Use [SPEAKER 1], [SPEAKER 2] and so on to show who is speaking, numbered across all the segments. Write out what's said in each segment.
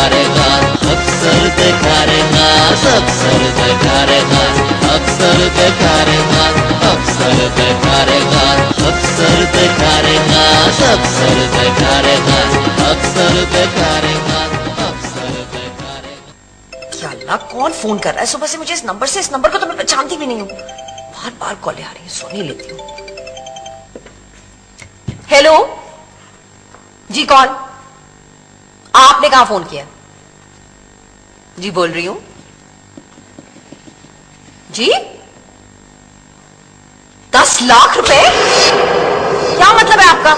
[SPEAKER 1] दिखारेगा, अक्सर दिखारेगा, अक्सर दिखारेगा, अक्सर दिखारेगा, अक्सर दिखारेगा, अक्सर दिखारेगा, अक्सर दिखारेगा, अक्सर दिखारेगा, अक्सर दिखारेगा।
[SPEAKER 2] क्या अल्लाह, कौन फोन कर रहा है सुबह से मुझे इस नंबर से? इस नंबर को तो मैं पहचानती भी नहीं हूँ। बार बार कॉलें आ रही है, सुन ही लेती हूँ। हेलो जी, कौन? आपने कहा फोन किया? जी बोल रही हूं जी। 10 लाख रुपए? क्या मतलब है आपका?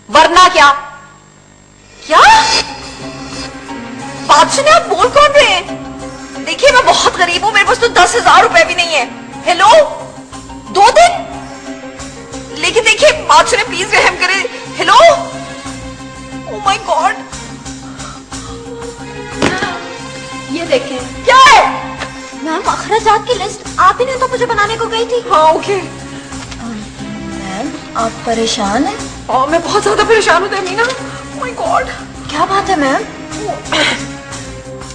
[SPEAKER 2] वरना क्या? क्या बात सुने, आप बोल कौन रहे हैं? देखिए मैं बहुत गरीब हूं, मेरे पास तो 10,000 रुपए भी नहीं है। हेलो, 2 दिन? लेकिन देखिए बात सुने प्लीज, रहम करें। हेलो, ओह माय गॉड,
[SPEAKER 3] ये देखें।
[SPEAKER 2] क्या है?
[SPEAKER 3] मैम, अखराजात की लिस्ट आप ही ने तो मुझे बनाने को गई थी।
[SPEAKER 2] हाँ ओके।
[SPEAKER 3] मैम, आप परेशान हैं?
[SPEAKER 2] और मैं बहुत ज्यादा परेशान हूँ तहमीना। ओह माय गॉड,
[SPEAKER 3] क्या बात है मैम?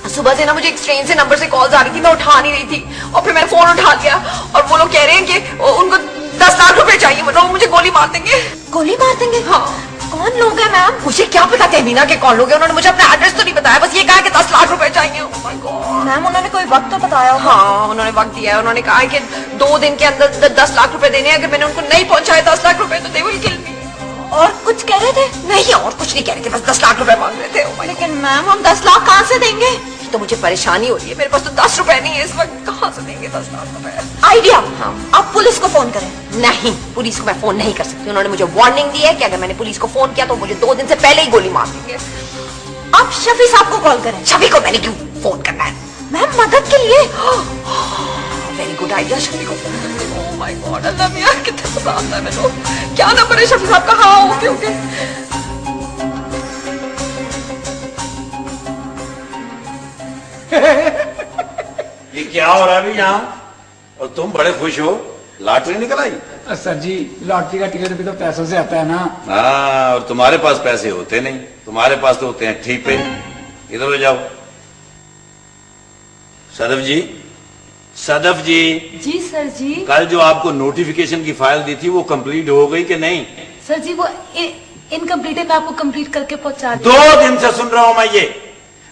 [SPEAKER 2] सुबह से ना मुझे एक स्ट्रेन से नंबर से कॉल्स आ रही थी, मैं उठा नहीं रही थी और फिर मैंने फोन उठा लिया और वो लोग कह रहे हैं कि उनको 10 लाख रुपए चाहिए, मतलब मुझे गोली मार देंगे।
[SPEAKER 3] गोली मार देंगे?
[SPEAKER 2] हाँ।
[SPEAKER 3] कौन लोग हैं मैम?
[SPEAKER 2] मुझे क्या पता तहमीना के कौन लोग हैं, उन्होंने मुझे अपना एड्रेस तो नहीं बताया, बस ये कहा कि 10 लाख रुपए चाहिए। Oh my God.
[SPEAKER 3] मैम, उन्होंने कोई वक्त तो बताया होगा?
[SPEAKER 2] हाँ उन्होंने वक्त दिया है, उन्होंने कहा है कि 2 दिन के अंदर 10 लाख रुपए देने हैं, अगर मैंने उनको नहीं पहुंचाए 10 लाख रुपए तो दे विल किल मी।
[SPEAKER 3] और कुछ कह रहे थे?
[SPEAKER 2] नहीं और कुछ नहीं कह रहे थे, बस 10 लाख रुपए मांग रहे थे। Oh my God।
[SPEAKER 3] लेकिन मैम, हम 10 लाख कहाँ से देंगे?
[SPEAKER 2] तो मुझे परेशानी हो रही है, मेरे पास तो 10 रुपए नहीं है इस वक्त, कहाँ से देंगे 10 लाख रुपए?
[SPEAKER 3] आइडिया।
[SPEAKER 2] हाँ।
[SPEAKER 3] आप पुलिस को फोन करें।
[SPEAKER 2] नहीं, पुलिस को मैं फोन नहीं कर सकती, उन्होंने मुझे वार्निंग दी है कि अगर मैंने पुलिस को फोन किया तो मुझे 2 दिन से पहले ही गोली मार देंगे।
[SPEAKER 3] आप शफी साहब को कॉल करें।
[SPEAKER 2] शफी को मैंने क्यों फोन करना है?
[SPEAKER 3] मैम, मदद के लिए।
[SPEAKER 2] वेरी गुड आइडिया, शफी को फोन करना है। ओह माय गॉड, अल्लाह मियां कितने मजा आता है मेरे को। क्या नंबर है शफी साहब का? हाँ ओके ओके।
[SPEAKER 4] ये क्या हो रहा है अभी यहाँ? और तुम बड़े खुश हो, लॉटरी निकल आई?
[SPEAKER 5] सर जी, लॉटरी का टिकट भी तो पैसों से आता है ना।
[SPEAKER 4] हाँ, और तुम्हारे पास पैसे होते नहीं, तुम्हारे पास तो होते हैं ठीपे। इधर हो जाओ। सदफ जी, सदफ जी।
[SPEAKER 6] जी सर जी।
[SPEAKER 4] कल जो आपको नोटिफिकेशन की फाइल दी थी वो कंप्लीट हो गई कि नहीं?
[SPEAKER 6] सर जी वो इनकम्प्लीट है, मैं आपको कंप्लीट करके पहुंचा
[SPEAKER 4] 2 दिन से सुन रहा हूं मैं ये।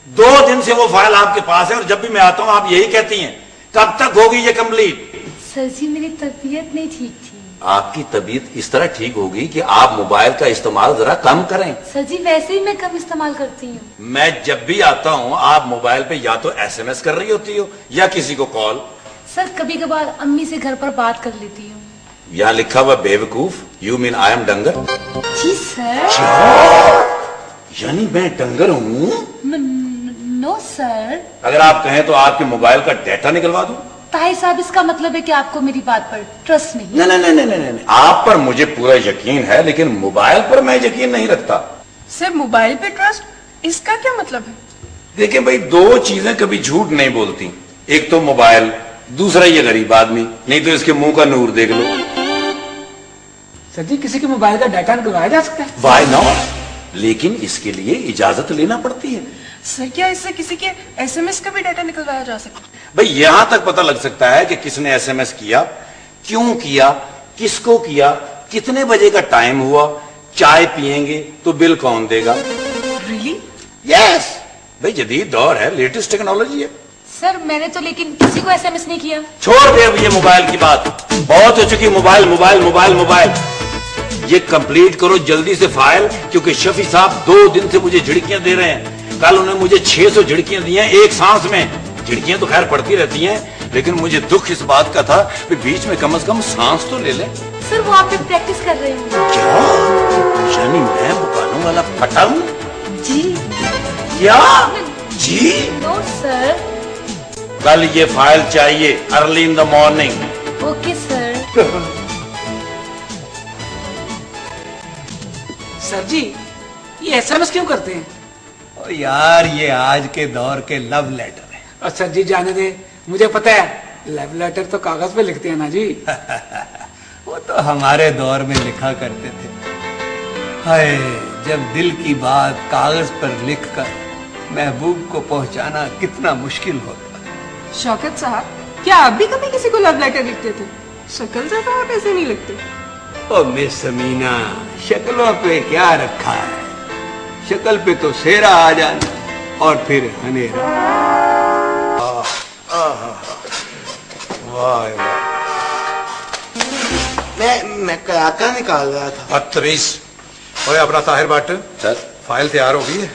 [SPEAKER 4] 2 दिन से वो फाइल आपके पास है और जब भी मैं आता हूं आप यही कहती हैं, कब तक होगी ये कंप्लीट?
[SPEAKER 6] सर जी मेरी तबीयत नहीं ठीक थी।
[SPEAKER 4] आपकी तबीयत इस तरह ठीक होगी कि आप मोबाइल का इस्तेमाल जरा कम करें।
[SPEAKER 6] सर जी वैसे ही मैं कम इस्तेमाल करती हूँ।
[SPEAKER 4] मैं जब भी आता हूं आप मोबाइल पे या तो एसएमएस कर रही होती हो या किसी को कॉल।
[SPEAKER 6] सर कभी कभार अम्मी से घर पर बात कर लेती हूँ।
[SPEAKER 4] यहाँ लिखा हुआ बेवकूफ, यू मीन आई एम डंगर?
[SPEAKER 6] जी सर।
[SPEAKER 4] यानी मैं डंगर हूँ?
[SPEAKER 6] No sir.
[SPEAKER 4] अगर आप कहें तो आपके मोबाइल का डेटा निकलवा दूं?
[SPEAKER 6] ताहिर साहब, इसका मतलब है कि आपको मेरी बात पर ट्रस्ट नहीं?
[SPEAKER 4] नहीं नहीं नहीं नहीं, आप पर मुझे पूरा यकीन है लेकिन मोबाइल पर मैं यकीन नहीं रखता।
[SPEAKER 7] सर मोबाइल पे ट्रस्ट, इसका क्या मतलब है?
[SPEAKER 4] देखिए भाई, 2 चीजें कभी झूठ नहीं बोलती, एक तो मोबाइल, दूसरा ये गरीब आदमी, नहीं तो इसके मुंह का नूर देख लो।
[SPEAKER 5] सर जी, किसी के मोबाइल का डाटा निकलवाया जा सकता है?
[SPEAKER 4] वाई नॉट, लेकिन इसके लिए इजाजत लेना पड़ती है।
[SPEAKER 7] सर क्या इससे किसी के एसएमएस का भी डाटा निकलवाया जा सकता है?
[SPEAKER 4] भाई यहां तक पता लग सकता है कि किसने एसएमएस किया, क्यों किया, किसको किया, कितने बजे का टाइम हुआ, चाय पिएंगे तो बिल कौन देगा।
[SPEAKER 7] रियली?
[SPEAKER 4] यस भाई, जदीद दौर है, लेटेस्ट टेक्नोलॉजी है।
[SPEAKER 6] सर मैंने तो लेकिन किसी को एसएमएस नहीं किया।
[SPEAKER 4] छोड़ दे अब ये मोबाइल की बात, बहुत हो चुकी मोबाइल मोबाइल मोबाइल मोबाइल। ये कंप्लीट करो जल्दी से फाइल, क्योंकि शफी साहब 2 दिन से मुझे झिड़कियां दे रहे हैं। कल उन्होंने मुझे 600 झिड़कियां दी हैं एक सांस में। झिड़कियां तो खैर पड़ती रहती हैं, लेकिन मुझे दुख इस बात का था कि बीच में कम से कम सांस तो ले ले।
[SPEAKER 6] सर वो आप पे प्रैक्टिस कर रहे हैं।
[SPEAKER 4] क्या? यानी मैं बुकानों वाला फटा हूं?
[SPEAKER 6] जी।
[SPEAKER 4] क्या? जी?
[SPEAKER 6] No sir.
[SPEAKER 4] कल ये फाइल चाहिए early in the morning.
[SPEAKER 6] Okay sir.
[SPEAKER 5] Sir जी, ये एसएमएस क्यों करते हैं?
[SPEAKER 8] ओ यार, ये आज के दौर के लव लेटर है।
[SPEAKER 5] और सर जी जाने दे, मुझे पता है, लव लेटर तो कागज पे लिखते हैं ना जी।
[SPEAKER 8] वो तो हमारे दौर में लिखा करते थे। हाय, जब दिल की बात कागज पर लिखकर महबूब को पहुंचाना कितना मुश्किल होता।
[SPEAKER 7] शौकत साहब, क्या आप भी कभी किसी को लव लेटर लिखते थे? शक्ल से तो आप ऐसे नहीं लिखते।
[SPEAKER 8] ओ मिस समीना, शक्लों पे क्या रखा है? शक्ल पे तो सेहरा आ जाना और फिर हनेरा।
[SPEAKER 9] वाह वाह। मैं कराका निकाल रहा था।
[SPEAKER 10] बदतमीज। ओए अपना ताहिर भट्ट,
[SPEAKER 4] सर
[SPEAKER 10] फाइल तैयार होगी है?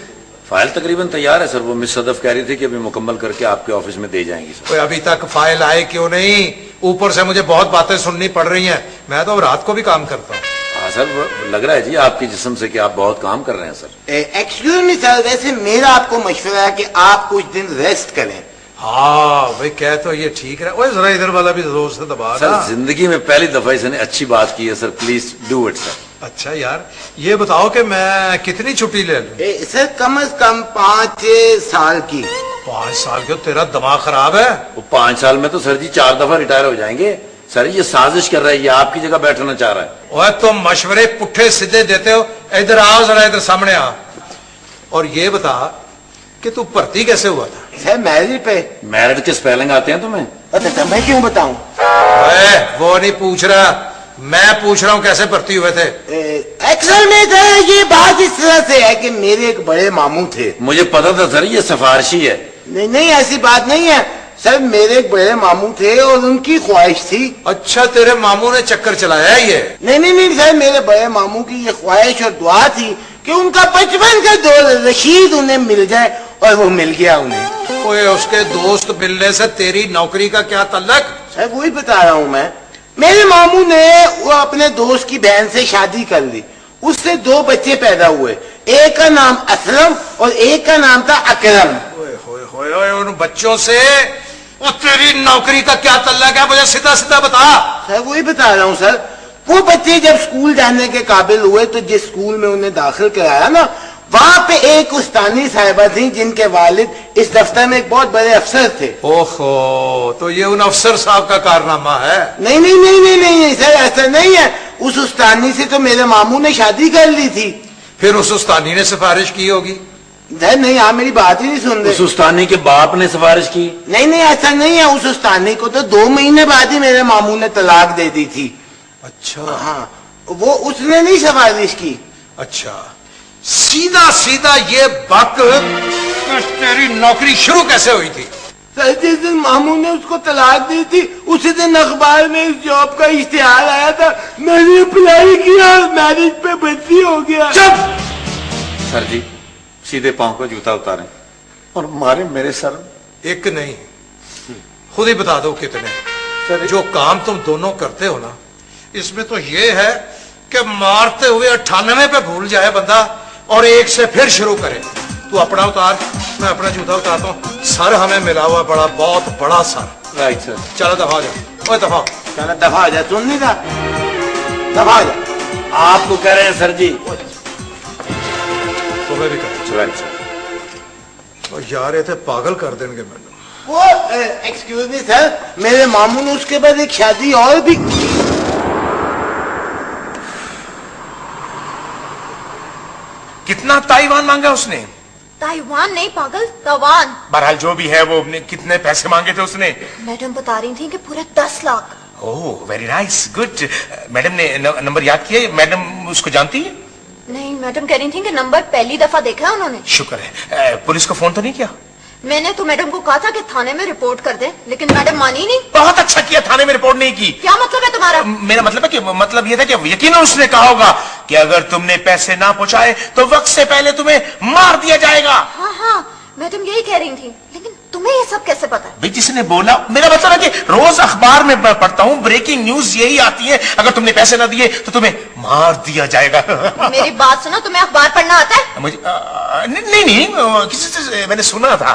[SPEAKER 4] फाइल तकरीबन तैयार है सर। वो मिस सदफ कह रही थी कि अभी मुकम्मल करके आपके ऑफिस में दे जाएंगी सर।
[SPEAKER 10] ओए अभी तक फाइल आए क्यों नहीं? ऊपर से मुझे बहुत बातें सुननी पड़ रही हैं। मैं तो रात को भी काम करता हूँ।
[SPEAKER 4] हाँ सर, लग रहा है जी आपके जिस्म से कि आप बहुत काम कर रहे हैं सर।
[SPEAKER 9] एक्सक्यूज मी सर, वैसे मेरा आपको मशवरा है कि आप कुछ दिन रेस्ट करें।
[SPEAKER 10] हाँ भाई, कह तो ये ठीक है। ओए जरा इधर वाला भी जोर से दबा
[SPEAKER 4] सर।
[SPEAKER 10] ना।
[SPEAKER 4] जिंदगी में पहली दफा इसने अच्छी बात की है sir. Please do it sir.
[SPEAKER 10] अच्छा यार, ये बताओ कि मैं कितनी छुट्टी ले लूं?
[SPEAKER 9] सर कम से कम 5 साल की।
[SPEAKER 10] 5 साल क्यों? तेरा दिमाग खराब है?
[SPEAKER 4] वो 5 साल में तो सर जी 4 दफा रिटायर हो जाएंगे। सर ये साजिश कर रहा है, ये आपकी जगह बैठना चाह रहा है।
[SPEAKER 10] ओए तुम मशवरे पुट्ठे सीधे देते हो। इधर आओ जरा, इधर सामने आ। और ये बता कि तू भर्ती कैसे हुआ था?
[SPEAKER 9] सर मैरिज पे।
[SPEAKER 4] मैरिड के स्पेलिंग आते हैं तुम्हें?
[SPEAKER 9] अच्छा, मैं क्यों बताऊं?
[SPEAKER 10] वो नहीं पूछ रहा, मैं पूछ रहा हूँ कैसे भर्ती हुए थे?
[SPEAKER 9] एक्चुअल में सर ये बात इस तरह से है कि मेरे एक बड़े मामू थे।
[SPEAKER 4] मुझे पता था सर ये सिफारिशी है।
[SPEAKER 9] नहीं, ऐसी बात नहीं है सर। मेरे एक बड़े मामू थे और उनकी ख्वाहिश थी।
[SPEAKER 10] अच्छा, तेरे मामू ने चक्कर चलाया है ये?
[SPEAKER 9] नहीं सर, मेरे बड़े मामू की ये ख्वाहिश और दुआ थी कि उनका बचपन का दोस्त रशीद उन्हें मिल जाए, और वो मिल गया उन्हें।
[SPEAKER 10] ओए उसके दोस्त मिलने से तेरी नौकरी का क्या तल्लक?
[SPEAKER 9] सर वही बता रहा हूँ मैं। मेरे मामू ने वो अपने दोस्त की बहन से शादी कर ली। उससे 2 बच्चे पैदा हुए। एक का नाम असलम और एक का नाम था अकरम।
[SPEAKER 10] ओए उन बच्चों से वो तेरी नौकरी का क्या तल्लक है? मुझे सीधा सीधा बता।
[SPEAKER 9] सर वही बता रहा हूँ सर। वो बच्चे जब स्कूल जाने के काबिल हुए तो जिस स्कूल में उन्हें दाखिल कराया ना, वहाँ पे एक उस्तानी साहिबा थी जिनके वालिद इस दफ्तर में एक बहुत बड़े अफसर थे।
[SPEAKER 10] ओहो, तो ये उन अफसर साहब का कारनामा है?
[SPEAKER 9] नहीं सर, ऐसा नहीं है। उस उस्तानी से तो मेरे मामू ने शादी कर ली थी।
[SPEAKER 10] फिर उस उस्तानी ने सिफारिश की होगी?
[SPEAKER 9] नहीं, आप मेरी बात ही नहीं सुन रहे।
[SPEAKER 4] उस उस्तानी के बाप ने सिफारिश की?
[SPEAKER 9] नहीं, ऐसा नहीं है। उस उस्तानी को तो 2 महीने बाद ही मेरे मामू ने तलाक दे दी थी।
[SPEAKER 10] अच्छा।
[SPEAKER 9] हाँ, वो उसने नहीं सिफारिश की।
[SPEAKER 10] अच्छा, सीधा सीधा ये बक तेरी नौकरी शुरू कैसे हुई थी?
[SPEAKER 9] सर जिस दिन मामू ने उसको तलाक दी थी उसी दिन अखबार में इस जॉब का इश्तिहार आया था। मैंने अप्लाई किया, मैरिज पे भर्ती हो गया।
[SPEAKER 10] चुप!
[SPEAKER 4] सर जी सीधे पांव को जूता उतारें और मारे मेरे सर।
[SPEAKER 10] एक नहीं, खुद ही बता दो कितने। सर जो काम तुम दोनों करते हो ना, इसमें तो ये है कि मारते हुए 98 पे भूल जाए बंदा और 1 से फिर शुरू करे। तू अपना उतार, मैं अपना जूता उतारता हूँ। सर हमें मिला हुआ बड़ा, बहुत बड़ा सर।
[SPEAKER 4] Right sir.
[SPEAKER 10] चलो दफा हो जा। ओए दफा हो।
[SPEAKER 9] चलो दफा हो जा। सुन नहीं था? दफा हो जा।
[SPEAKER 4] आपको कह रहे हैं सर जी।
[SPEAKER 10] तुम्हें भी कर।
[SPEAKER 4] Right sir.
[SPEAKER 10] और यार ये थे पागल कर देंगे मैंने।
[SPEAKER 9] वो एक्सक्यूज मी सर, मेरे मामू ने उसके बाद एक शादी और भी।
[SPEAKER 11] कितना ताइवान मांगा उसने?
[SPEAKER 3] ताइवान नहीं पागल, तवान।
[SPEAKER 11] बहरहाल जो भी है, वो कितने पैसे मांगे थे उसने?
[SPEAKER 3] मैडम बता रही थी कि पूरे 10 lakh.
[SPEAKER 11] Oh very nice, good. Madam ने नंबर याद किया? मैडम उसको जानती है?
[SPEAKER 3] नहीं, मैडम कह रही थी कि नंबर पहली दफा देखा है उन्होंने।
[SPEAKER 11] शुक्र है। पुलिस को फोन तो नहीं किया?
[SPEAKER 3] मैंने तो मैडम को कहा था कि थाने में रिपोर्ट कर दे, लेकिन मैडम मानी नहीं।
[SPEAKER 11] बहुत अच्छा किया, थाने में रिपोर्ट नहीं की।
[SPEAKER 3] क्या मतलब है तुम्हारा?
[SPEAKER 11] मेरा मतलब है कि मतलब ये था कि यकीनन उसने कहा होगा कि अगर तुमने पैसे ना पहुंचाए तो वक्त से पहले तुम्हें मार दिया जाएगा।
[SPEAKER 3] हाँ, मैडम यही कह रही थी, लेकिन तुम्हें ये सब कैसे पता है?
[SPEAKER 11] भाई जिसने बोला, मेरा मतलब है कि रोज अखबार में पढ़ता हूँ, ब्रेकिंग न्यूज यही आती है, अगर तुमने पैसे ना दिए तो तुम्हें मार दिया जाएगा।
[SPEAKER 3] मेरी बात सुनो, तुम्हें अखबार पढ़ना आता है?
[SPEAKER 11] मुझे नहीं, किसी से मैंने सुना था।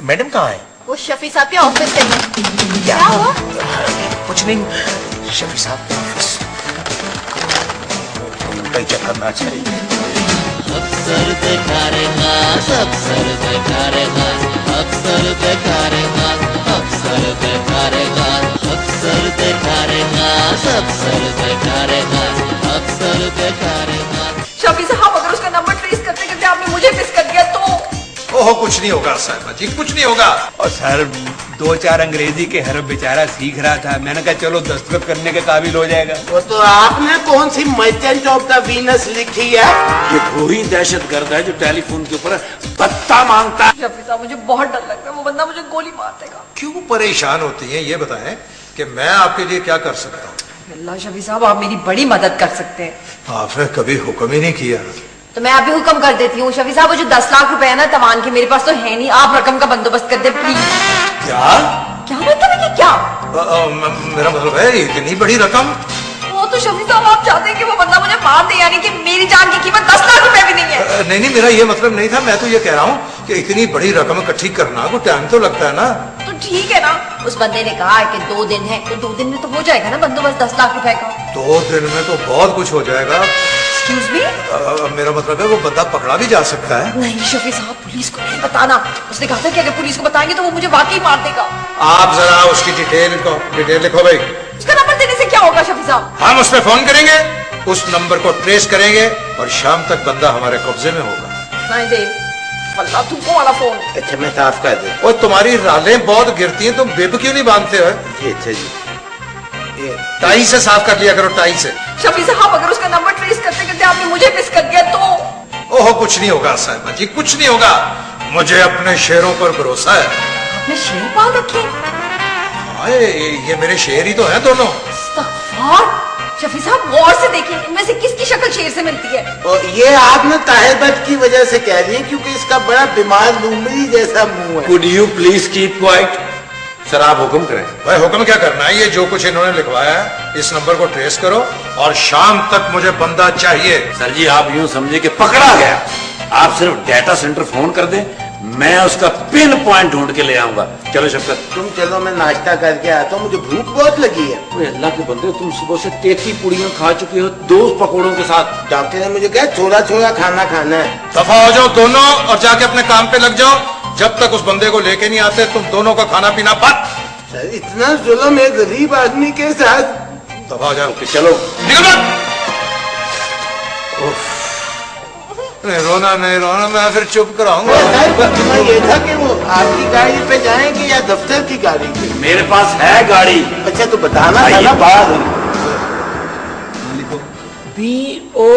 [SPEAKER 11] मैडम कहाँ है?
[SPEAKER 3] वो शफी साहब के ऑफिस से। क्या हुआ?
[SPEAKER 11] कुछ नहीं, शफी साहब के ऑफिस कई चक्कर ना चाहिए।
[SPEAKER 1] अफसर दिखारेगा, अफसर दिखारेगा, अफसर दिखारेगा, अफसर दिखारेगा, अफसर दिखारेगा, अफसर दिखारेगा, अफसर दिखारेगा।
[SPEAKER 2] शफी साहब, अगर उसका नंबर ट्रेस करते करते आपने मुझे मिस कर दिया तो?
[SPEAKER 10] ओहो कुछ नहीं होगा साहिबा जी, कुछ नहीं होगा।
[SPEAKER 8] और सर 2-4 अंग्रेजी के हरफ बेचारा सीख रहा था, मैंने कहा चलो दस्तखत करने के काबिल हो जाएगा।
[SPEAKER 9] वो तो आपने कौन सी मर्चेंट ऑफ द वीनस लिखी है?
[SPEAKER 4] ये वही दहशतगर्द है जो टेलीफोन के ऊपर पत्ता मांगता है।
[SPEAKER 2] शफी साहब मुझे बहुत डर लग रहा है, वो बंदा मुझे गोली मार देगा।
[SPEAKER 10] क्यों परेशान होती हैं ये बताएं कि मैं आपके लिए क्या कर सकता हूँ?
[SPEAKER 2] अल्लाह शफी साहब आप मेरी बड़ी मदद कर सकते हैं।
[SPEAKER 10] आपने कभी हुक्म ही नहीं किया।
[SPEAKER 3] तो मैं अभी हुक्म कर देती हूँ शफी साहब, वो जो 10 लाख रुपए है ना तवान के, मेरे पास तो है नहीं, आप रकम का बंदोबस्त कर दे प्लीज।
[SPEAKER 10] क्या
[SPEAKER 3] क्या मतलब है कि क्या?
[SPEAKER 10] मेरा मतलब है इतनी बड़ी रकम?
[SPEAKER 2] वो तो शफी साहब आप चाहते हैं कि वो बंदा मुझे मार दे, यानी कि मेरी जान की कीमत 10 लाख रुपए भी नहीं है।
[SPEAKER 10] नहीं मेरा ये मतलब नहीं था, मैं तो ये कह रहा हूँ कि इतनी बड़ी रकम इकट्ठी करना को टाइम तो लगता है ना।
[SPEAKER 2] तो ठीक है ना,
[SPEAKER 3] उस बंदे ने कहा है कि 2 दिन है, तो 2 दिन में तो हो जाएगा ना बंदोबस्त 10 लाख रुपए का।
[SPEAKER 10] 2 दिन में तो बहुत कुछ हो जाएगा।
[SPEAKER 2] एक्सक्यूज मी,
[SPEAKER 10] मेरा मतलब है वो बंदा पकड़ा भी जा सकता है।
[SPEAKER 2] नहीं शफी साहब पुलिस को नहीं बताना, उसने कहा था कि अगर पुलिस को बताएंगे तो वो मुझे वाकई मार देगा।
[SPEAKER 10] आप जरा उसकी डिटेल लिखो भाई।
[SPEAKER 2] उसका नंबर देने से क्या होगा शफी साहब?
[SPEAKER 10] हम उस पर फोन करेंगे, उस नंबर को ट्रेस करेंगे और शाम तक बंदा हमारे कब्जे में होगा।
[SPEAKER 2] नहीं दे वल्लाह तुमको वाला फोन।
[SPEAKER 9] अच्छा मैं साफ कर देता।
[SPEAKER 10] और तुम्हारी रालें बहुत गिरती हैं, तुम बिब क्यों नहीं बांधते हो?
[SPEAKER 9] अच्छा जी,
[SPEAKER 10] टाई से साफ कर लिया करो, टाई से।
[SPEAKER 2] शफी साहब अगर उसका नंबर ट्रेस करते करते आपने मुझे मिस कर दिया तो?
[SPEAKER 10] ओहो कुछ नहीं होगा साहिबा जी, कुछ नहीं होगा, मुझे अपने शेरों पर भरोसा है।
[SPEAKER 2] आपने शेर पाल रखे?
[SPEAKER 10] ये मेरे शेर ही तो हैं दोनों।
[SPEAKER 2] इस्तग़फ़ार। शफी साहब गौर से देखिए, इनमें से किसकी शक्ल शेर से मिलती है?
[SPEAKER 9] और ये आपने ताहिर भट्ट की वजह से कह रही है क्योंकि इसका बड़ा बीमार लूमड़ी जैसा मुंह है।
[SPEAKER 4] Could you please keep quiet? Sir आप हुक्म करें।
[SPEAKER 10] भाई हुक्म क्या करना है, ये जो कुछ इन्होंने लिखवाया है इस नंबर को ट्रेस करो और शाम तक मुझे बंदा चाहिए।
[SPEAKER 4] सर जी आप यूं समझे कि पकड़ा गया, आप सिर्फ डाटा सेंटर फोन कर दें, मैं उसका पिन पॉइंट ढूंढ के ले आऊंगा। चलो शफकत
[SPEAKER 9] तुम चलो, मैं नाश्ता करके आता हूँ, मुझे भूख बहुत लगी है।
[SPEAKER 4] ओए अल्लाह के बंदे, तुम सुबह से 33 पुड़ियां खा चुके हो 2 पकौड़ों के साथ।
[SPEAKER 9] डॉक्टर ने मुझे कहा थोड़ा थोड़ा खाना खाना है।
[SPEAKER 10] दफा हो जाओ दोनों और जाके अपने काम पे लग जाओ, जब तक उस बंदे को लेके नहीं आते तुम दोनों का खाना पीना बंद।
[SPEAKER 9] सर इतना जुल्म है गरीब आदमी के साथ।
[SPEAKER 10] दफा हो जाओ।
[SPEAKER 4] चलो
[SPEAKER 10] निकल मत। नहीं रोना, मैं फिर चुप कराऊंगा।
[SPEAKER 9] ये था कि वो आपकी गाड़ी पे जाएंगे या दफ्तर की गाड़ी पे?
[SPEAKER 4] मेरे पास है गाड़ी।
[SPEAKER 9] अच्छा तो बताना था ना।
[SPEAKER 4] बाद
[SPEAKER 5] BO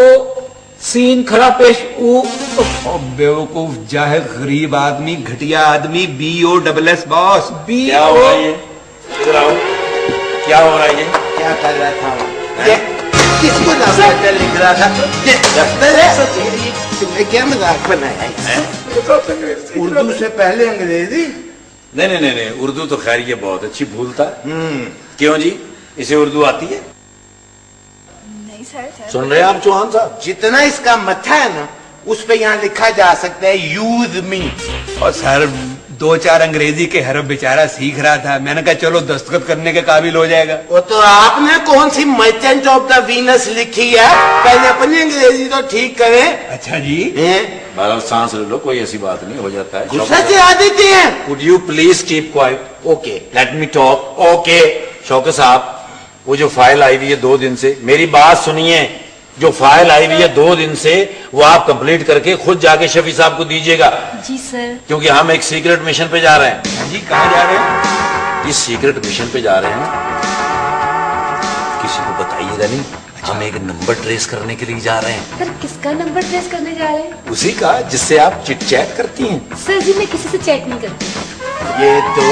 [SPEAKER 5] सीन खरा पेश ऊ।
[SPEAKER 8] बेवकूफ जाहिल गरीब आदमी घटिया आदमी BOSS बॉस।
[SPEAKER 4] क्या हो रहा है ये? इधर आओ, क्या हो रहा है ये?
[SPEAKER 9] क्या कर रहा था ये? किसको दफ्तर लिख रहा था? ये दफ्तर है? तुमने क्या मजाक बनाया है? उर्दू से पहले अंग्रेजी?
[SPEAKER 4] नहीं, उर्दू तो खैर ये बहुत अच्छी भूलता है। क्यों जी, इसे उर्दू आती है?
[SPEAKER 2] नहीं सर।
[SPEAKER 4] सुन रहे हैं आप चौहान साहब?
[SPEAKER 9] जितना इसका मत्था है ना उस पे यहाँ लिखा जा सकता है यूज मी।
[SPEAKER 8] और सर 2-4 अंग्रेजी के हरफ बेचारा सीख रहा था, मैंने कहा चलो दस्तखत करने के काबिल हो जाएगा।
[SPEAKER 9] वो तो आपने कौन सी मर्चेंट ऑफ द वीनस लिखी है? पहले अपनी अंग्रेजी तो ठीक करें।
[SPEAKER 8] अच्छा जी,
[SPEAKER 4] बारह सांस ले लो, कोई ऐसी बात नहीं, हो जाता है।
[SPEAKER 9] गुस्सा से आ देती है।
[SPEAKER 4] Would you please keep quiet? Okay, let me talk. Okay, Shaukat साहब, वो जो फाइल आई हुई है 2 दिन से, मेरी बात सुनिए, जो फाइल आई हुई है 2 दिन से वो आप कंप्लीट करके खुद जाके शफी साहब को दीजिएगा।
[SPEAKER 6] जी सर।
[SPEAKER 4] क्योंकि हम एक सीक्रेट मिशन पे जा रहे हैं।
[SPEAKER 8] हाँ जी, कहाँ जा रहे हैं?
[SPEAKER 4] इस सीक्रेट मिशन पे जा रहे हैं, किसी को बताइएगा नहीं। हम एक नंबर ट्रेस करने के लिए जा रहे हैं।
[SPEAKER 6] सर किसका नंबर ट्रेस करने जा रहे हैं?
[SPEAKER 4] उसी का जिससे आप चिट चैट करती हैं।
[SPEAKER 6] सर जी मैं किसी से चैट नहीं करती।
[SPEAKER 9] ये तो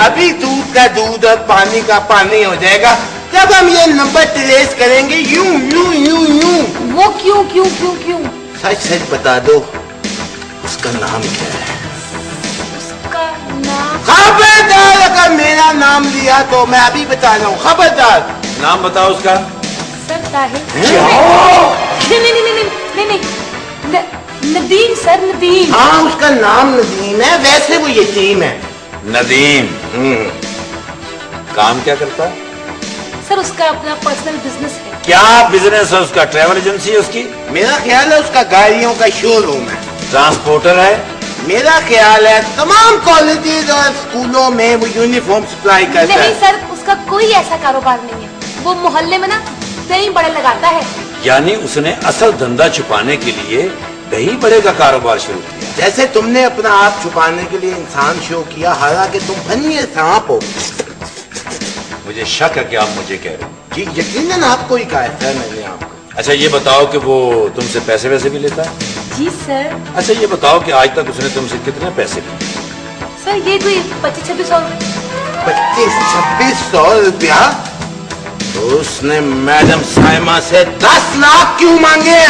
[SPEAKER 9] अभी दूध का दूध और पानी का पानी हो जाएगा जब हम ये नंबर ट्रेस करेंगे। यूं यूं यूं यूं।
[SPEAKER 6] वो क्यों क्यों क्यों क्यों?
[SPEAKER 9] सच सच बता दो, उसका नाम क्या है?
[SPEAKER 6] उसका नाम?
[SPEAKER 9] खबरदार, अगर मेरा नाम लिया तो मैं अभी बता रहा हूँ, खबरदार।
[SPEAKER 4] नाम बताओ उसका।
[SPEAKER 6] सर ताहिर। नहीं, नदीम सर, नदीम।
[SPEAKER 9] हाँ उसका नाम नदीम है, वैसे वो यतीम है।
[SPEAKER 4] नदीम। काम क्या करता है?
[SPEAKER 6] सर उसका अपना पर्सनल बिजनेस है।
[SPEAKER 4] क्या बिजनेस है उसका? ट्रैवल एजेंसी है उसकी?
[SPEAKER 9] मेरा ख्याल है उसका गाड़ियों का शोरूम है।
[SPEAKER 4] ट्रांसपोर्टर है?
[SPEAKER 9] मेरा ख्याल है तमाम कॉलेजेस और स्कूलों में वो यूनिफॉर्म सप्लाई करता
[SPEAKER 6] नहीं
[SPEAKER 9] है।
[SPEAKER 6] सर उसका कोई ऐसा कारोबार नहीं है, वो मोहल्ले में ना दही बड़े लगाता है।
[SPEAKER 4] यानी उसने असल धंधा छुपाने के लिए दही बड़े का कारोबार शुरू किया।
[SPEAKER 9] जैसे तुमने अपना आप छुपाने के लिए इंसान शो किया, हालांकि तुम फनी सांप हो।
[SPEAKER 4] मुझे शक है कि आप मुझे कह रहे हो।
[SPEAKER 9] जी यकीनन आपको ही कहा है मैंने आपको।
[SPEAKER 4] अच्छा ये बताओ कि वो तुमसे पैसे वैसे भी लेता है?
[SPEAKER 6] जी सर।
[SPEAKER 4] अच्छा ये बताओ कि आज तक उसने तुमसे कितने पैसे लिए?
[SPEAKER 6] सर ये कोई 25-26 और
[SPEAKER 9] 25-2600 रुपया? तो उसने मैडम साइमा से 10 लाख क्यों मांगे?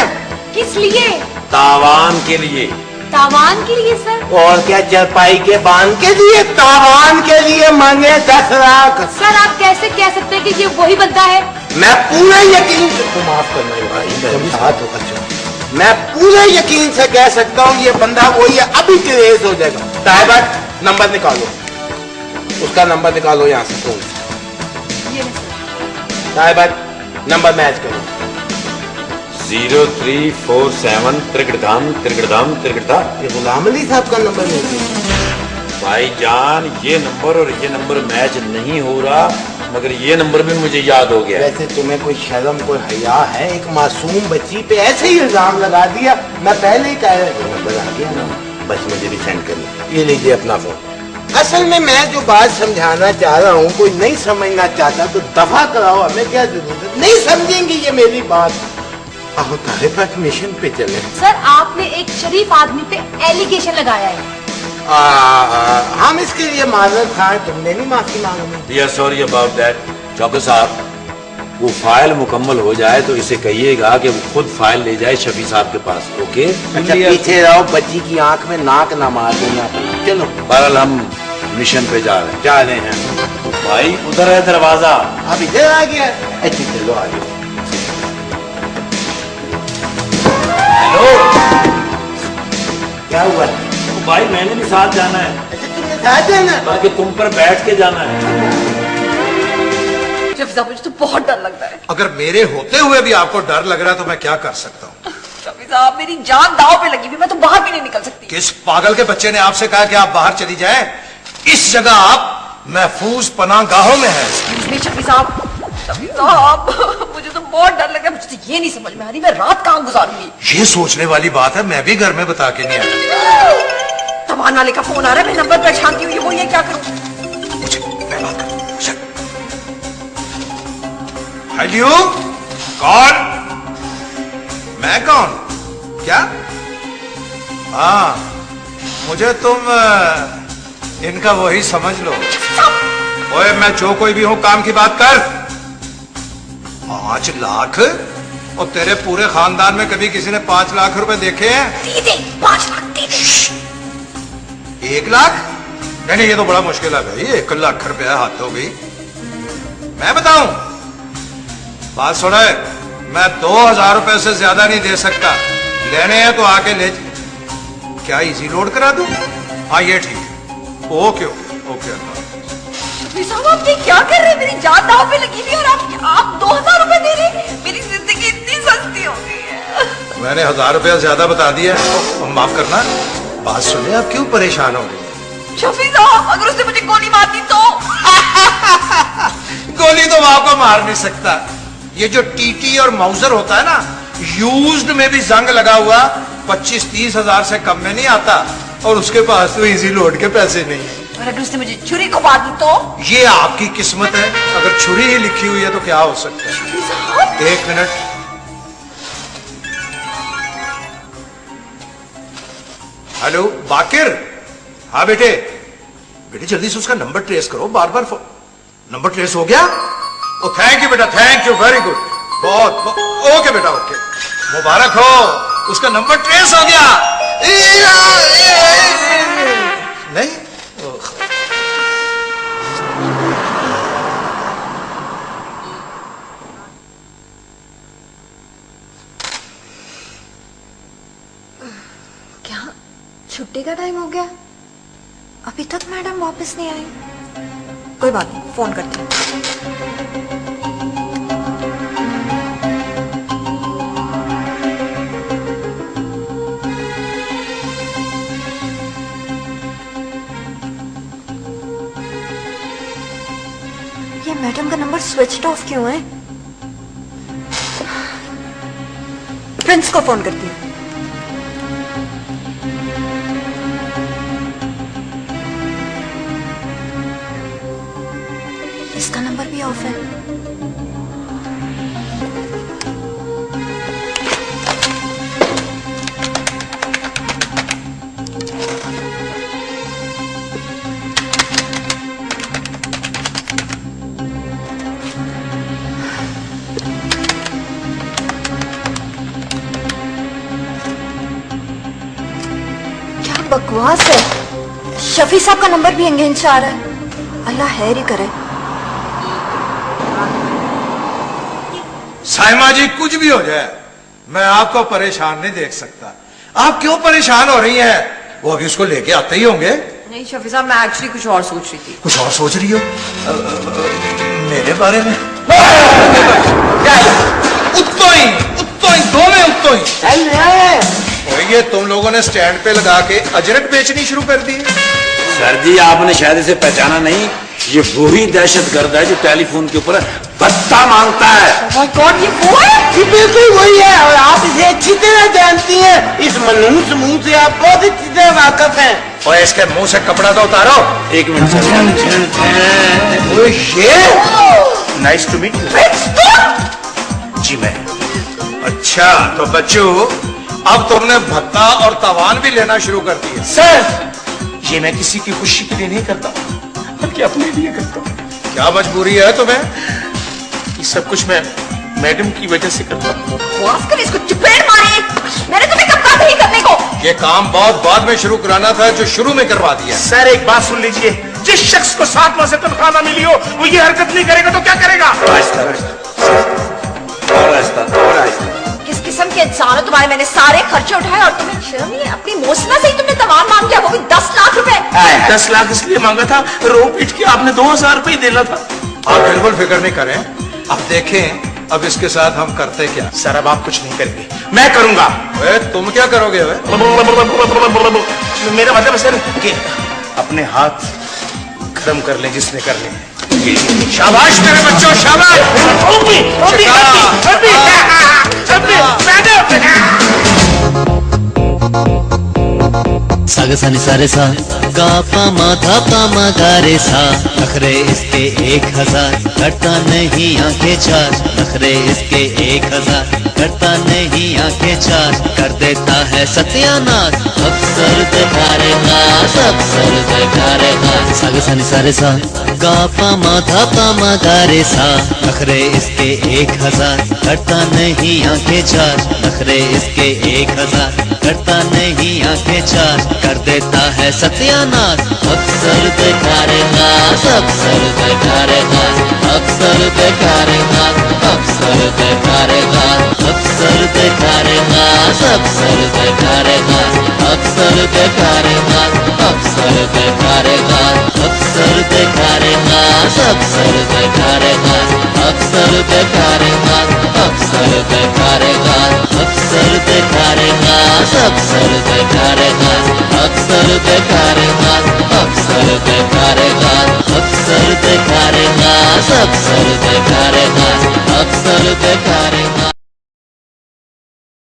[SPEAKER 6] किस लिए?
[SPEAKER 4] तावान के लिए।
[SPEAKER 6] तावान के लिए सर?
[SPEAKER 9] और क्या चरपाई के बांध के लिए? तावान के लिए मांगे 10 लाख।
[SPEAKER 6] सर आप कैसे कह सकते हैं कि ये वही बंदा है?
[SPEAKER 9] मैं पूरे यकीन से, तुम माफ करना भाई, मैं पूरे यकीन से कह सकता हूँ ये बंदा वही है। अभी ट्रेस हो जाएगा। साहिबा नंबर निकालो, उसका नंबर निकालो यहाँ से फोन। साहिबा नंबर मैच करो।
[SPEAKER 4] 0347 त्रिगड़धाम त्रिगड़धाम त्रिगड़धाम।
[SPEAKER 9] ये गुलाम अली साहब का नंबर नहीं?
[SPEAKER 4] भाईजान ये नंबर और ये नंबर मैच नहीं हो रहा, मगर ये नंबर भी मुझे याद हो गया।
[SPEAKER 9] वैसे तुम्हें कोई शर्म कोई हया है? एक मासूम बच्ची पे ऐसे ही इल्जाम लगा दिया। मैं पहले ही कह रहा नंबर आ गया ना, बस मुझे भी सेंड करना। ये लीजिए अपना फोन। असल में मैं जो बात समझाना चाह रहा हूँ, कोई नहीं समझना चाहता तो दफा कराओ, हमें क्या जरूरत है? नहीं समझेंगे ये मेरी बात। अब तारिफ मिशन पे चले।
[SPEAKER 6] सर आपने एक शरीफ आदमी पे एलिगेशन लगाया है।
[SPEAKER 9] हम इसके लिए माजरत खाएं, तुमने नहीं माफी मांगनी।
[SPEAKER 4] यार सॉरी अबाउट दैट। चौके साहब वो फाइल मुकम्मल हो जाए तो इसे कहिएगा कि वो खुद फाइल ले जाए शफी साहब के पास। ओके
[SPEAKER 9] अच्छा पीछे रहो, बच्ची की आंख में नाक ना मार देना। चलो
[SPEAKER 4] बहरहाल हम मिशन पे जा रहे हैं। भाई उधर है दरवाजा।
[SPEAKER 9] अब इधर आ गया। अच्छा चलो आ जाओ।
[SPEAKER 4] हेलो
[SPEAKER 9] क्या हुआ?
[SPEAKER 4] भाई मैंने भी साथ जाना है।
[SPEAKER 9] अच्छा तुमने साथ जाना है?
[SPEAKER 4] बाकी तुम पर बैठ के जाना है।
[SPEAKER 2] शफी साहब मुझे तो बहुत डर लगता है।
[SPEAKER 10] अगर मेरे होते हुए भी आपको डर लग रहा है तो मैं क्या कर सकता हूँ?
[SPEAKER 2] शफी साहब मेरी जान दांव पे लगी हुई, मैं तो बाहर भी नहीं निकल सकती।
[SPEAKER 10] किस पागल के बच्चे ने आपसे कहा कि आप बाहर चली जाएं? इस जगह आप महफूज पनाहगाहों में हैं।
[SPEAKER 2] शफी साहब मुझे तो बहुत डर लग रहा है। मुझे तो ये नहीं समझ में आ रही मैं रात कहाँ गुजारूंगी।
[SPEAKER 10] ये सोचने वाली बात है, मैं भी घर में बता के नहीं आया।
[SPEAKER 2] तमान वाले का फोन आ रहा है, मैं नंबर पहचानती हूँ, ये वो ये क्या करूं?
[SPEAKER 10] मैं बात करूं। हेलो कौन? मैं कौन? क्या? हाँ मुझे तुम इनका वही समझ लो। ओए मैं जो कोई भी हूं काम की बात कर। 5 लाख? और तेरे पूरे खानदान में कभी किसी ने 5 लाख रुपए देखे हैं?
[SPEAKER 2] 5 लाख
[SPEAKER 10] 1 लाख? नहीं ये तो बड़ा मुश्किल है भाई। 1 लाख रुपया हाथ हो गई। मैं बताऊं बात सुने, मैं 2000 रुपए से ज्यादा नहीं दे सकता। लेने हैं तो आके ले। क्या इजी लोड करा दूं? हाँ ये ठीक है। Okay okay.
[SPEAKER 2] साहब आप ये क्या कर रहे हैं? मेरी जान दांव पे लगी हुई और आप 2000 रुपए दे रहे हैं? मेरी जिंदगी इतनी सस्ती हो गई है।
[SPEAKER 10] मैंने 1000 रुपया ज्यादा बता दिया। माफ करना। बात सुने, आप क्यों परेशान हो गई?
[SPEAKER 2] शफी साहब अगर उसने मुझे गोली मार दी तो?
[SPEAKER 10] गोली तो आपको मार नहीं सकता। ये जो टीटी और माउजर होता है ना, यूज्ड में भी जंग लगा हुआ 25-30 हजार से कम में नहीं आता। और उसके पास तो इजी लोड के पैसे नहीं है।
[SPEAKER 2] और अगर उसने मुझे छुरी को मार दी तो?
[SPEAKER 10] ये आपकी किस्मत है। अगर छुरी ही लिखी हुई है तो क्या हो सकता है? 1 मिनट। हेलो बाकिर। हाँ बेटे जल्दी से उसका नंबर ट्रेस करो। बार बार नंबर ट्रेस हो गया? ओ थैंक यू बेटा, थैंक यू, वेरी गुड। बहुत ओके बेटा ओके। मुबारक हो, उसका नंबर ट्रेस हो गया। नहीं
[SPEAKER 2] क्या छुट्टी का टाइम हो गया? अभी तक मैडम वापस नहीं आई। कोई बात नहीं, फोन करती हूँ। ये मैडम का नंबर स्विच्ड ऑफ क्यों है? प्रिंस को फोन करती हूँ। भी ऑफ है। क्या बकवास है। शफी साहब का नंबर भी एंगेज से आ रहा है। अल्लाह खैर ही करे।
[SPEAKER 10] साइमा जी, कुछ भी हो जाए मैं आपको परेशान नहीं देख सकता। आप क्यों परेशान हो रही हैं? वो अभी उसको लेके आते ही होंगे।
[SPEAKER 3] नहीं शफी साहब, मैं एक्चुअली कुछ और सोच रही थी।
[SPEAKER 10] कुछ और सोच रही हो? मेरे बारे में? दो में उत्तो ही। ये तुम लोगों ने स्टैंड पे लगा के अजरक बेचनी शुरू कर दी।
[SPEAKER 4] सर जी, आपने शायद इसे पहचाना नहीं। ये वही दहशतगर्द है जो टेलीफोन के ऊपर भत्ता मांगता है।
[SPEAKER 9] कौन? ये वो है? ये बिल्कुल वही है और आप इसे अच्छी तरह जानती हैं। इस मनहूस मुंह से आप बहुत अच्छी तरह वाकिफ हैं।
[SPEAKER 10] और इसके मुंह से कपड़ा तो उतारो।
[SPEAKER 4] एक minute sir.
[SPEAKER 11] Nice to meet जी। मैं
[SPEAKER 10] अच्छा तो बच्चों, अब तुमने भत्ता और तवान भी लेना शुरू कर दिया।
[SPEAKER 11] सर, ये मैं किसी की खुशी के लिए नहीं करता, बल्कि अपने लिए करता हूँ।
[SPEAKER 10] क्या मजबूरी है तुम्हें?
[SPEAKER 11] ये सब कुछ मैं मैडम की वजह से करता हूँ।
[SPEAKER 2] इसको चपेट मारिए। मैंने तुम्हें कब कहा नहीं करने को?
[SPEAKER 10] ये काम बहुत बाद में शुरू कराना था जो शुरू में करवा दिया।
[SPEAKER 11] सर एक बात सुन लीजिए, जिस शख्स को 7 माह से तनख्वाह ना मिली हो वो ये हरकत नहीं करेगा तो क्या करेगा?
[SPEAKER 2] किस किस्म के इंसान हो तुम्हारे? मैंने सारे खर्चे उठाए और तुम्हें शर्म नहीं है? अपनी मोसना से ही तुमने तमाम मांग लिया, वो भी 10 लाख रुपए।
[SPEAKER 11] 10 लाख इसलिए मांगा था, रो पीट के आपने 2000 रुपए देना था।
[SPEAKER 10] आप बिल्कुल फिक्र नहीं करें। अब देखें अब इसके साथ हम करते क्या।
[SPEAKER 11] सर अब आप कुछ नहीं करेंगे, मैं करूंगा।
[SPEAKER 10] तुम क्या करोगे?
[SPEAKER 11] मेरा मतलब सर कि अपने हाथ खत्म कर लें जिसने कर लें।
[SPEAKER 10] शाबाश मेरे बच्चों, शाबाश।
[SPEAKER 1] साग सा नि सा रे सा, गा पा मा धा पा मा गा रे सा। नखरे इसके 1000, करता नहीं आंखें चार। नखरे इसके 1000, करता नहीं आंखें चार। कर देता है सत्यानाश, अफसर दिखारेगा, अफसर दिखारेगा। साग सा नि सा रे सा, गा पा मा धा पा मा गा रे सा। नखरे इसके 1000, करता नहीं आंखें चार। नखरे इसके 1000, करता नहीं आंखें चार। कर देता है सत्यानाश, अफसर दिखारेगा, अफसर दिखारेगा। अफसर दिखारेगा, अफसर दिखारेगा। अफसर दिखारेगा, अफसर दिखारेगा। अफसर दिखारेगा, अफसर दिखारेगा। अफसर दिखारेगा, अफसर दिखारेगा। अफसर दिखारेगा, अफसर दिखारेगा। अफसर दिखारेगा, अफसर दिखारेगा। अफसर दिखारेगा, अफसर दिखारेगा। अफसर दिखारेगा, अफसर दिखारेगा। अफसर दिखारेगा।